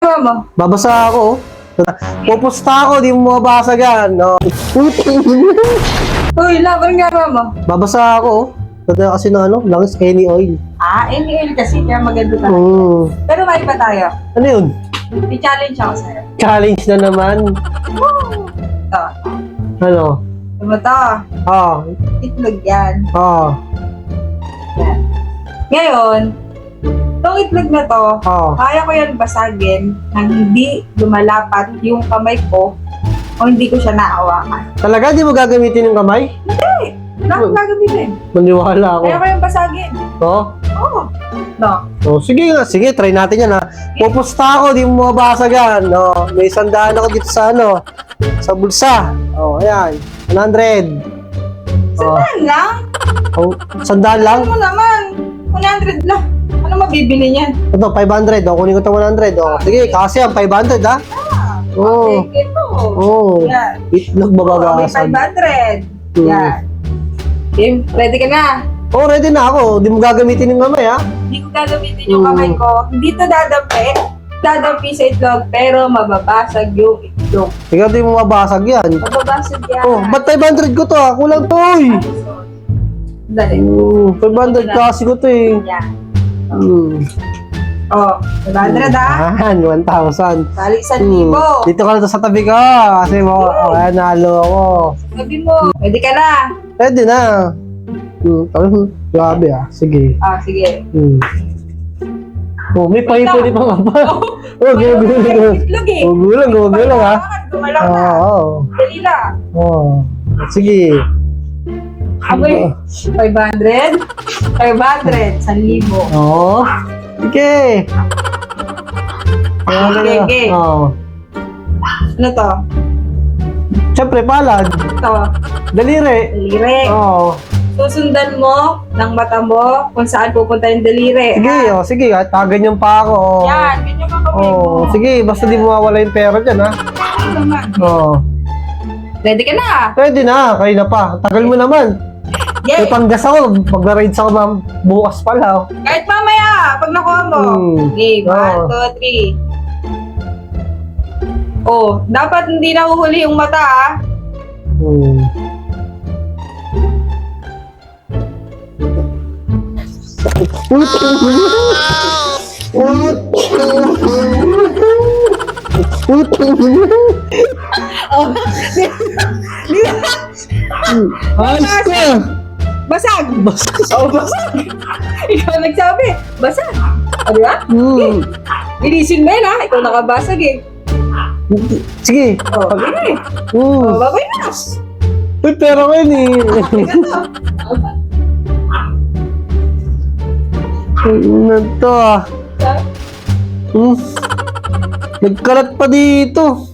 ginagawa mo? Babasa ako. Pupusta ako, di mo mabasag yan. No. Uy, love, anong ginagawa mo? Babasa ako. Kaya kasi ng langis any oil. Any oil kasi, kaya maganda tayo. Pero may pa tayo. Ano yun? May challenge ako sa'yo. Challenge na naman. Ito. Ano? Ano ba ito? Itlog yan. Yan. Ngayon, itong itlog na to, kaya ko yan basagin nang hindi lumalapat yung kamay ko o hindi ko siya naawakan. Talaga, di mo gagamitin yung kamay? Hindi! Wala akong gagamitin. Maniwala ako. Kaya ko yung basagin. Oo? Oo. No. Sige nga, sige, try natin yan ha. Pupusta ako, di mo mabasag yan. No, may sandaan ako dito sa sa bulsa. Ayan. 100. Sandaan lang? Sandaan lang? Ano mo naman? 100 lang. Ano mabibili niyan? Ito, 500. Kunin ko ito 100. Sige, kasi yan, 500 ha. Oo. Okay, ito. Yan. Itlog May mababasag. 500. Yan. Okay, ready ka na? Ready na ako. Di mo gagamitin yung kamay ha. Hindi ko gagamitin yung kamay ko. Hindi to dadampi sa itlog, pero mababasag yung itlog. Ikaw di mo mabasag yan. Mababasag yan. Ba't 500 ko to ha? Kulang to eh. Dali. 500 kasi ko to eh. Yan. 500 ha? 1,000. Bali 1,000. Dito ka na to sa tabi ko. Kasi nalo ako. Sabi mo, ready ka na? Pwede na. Grabe sige. Sige. May pahipuli pa nga ba? Gugulang. Itlog eh. Gugulang ha. Gumalaw na. Dali lang. Sige. Abay, 500, 1,000. Sige. Okay. Ano to? Siyempre, palad. Ito. Daliri. Susundan mo ng mata mo kung saan pupunta yung daliri. Sige, ganyan pa ako. Yan, ganyan ka kamay mo. Sige, basta di mo mawala yung pera dyan, ha? Ready ka na? Pwede na, kayo na pa. Tagal mo naman. Yay! May panggas ako, mag-rides ako bukas pala. Kahit mamaya, pag nakuha mo. Okay, 1, 2, 3. Dapat hindi nahuhuli yung mata, ha? Ayos ka! Basag! Basag! Ikaw nagsabi, basag! Di ba? Bilisin mo yun, ha? Ikaw nakabasag, eh. Sige. Okay. Babay na. Uy, pera ko yun, eh. Ano to, ah? Nagkalat pa dito.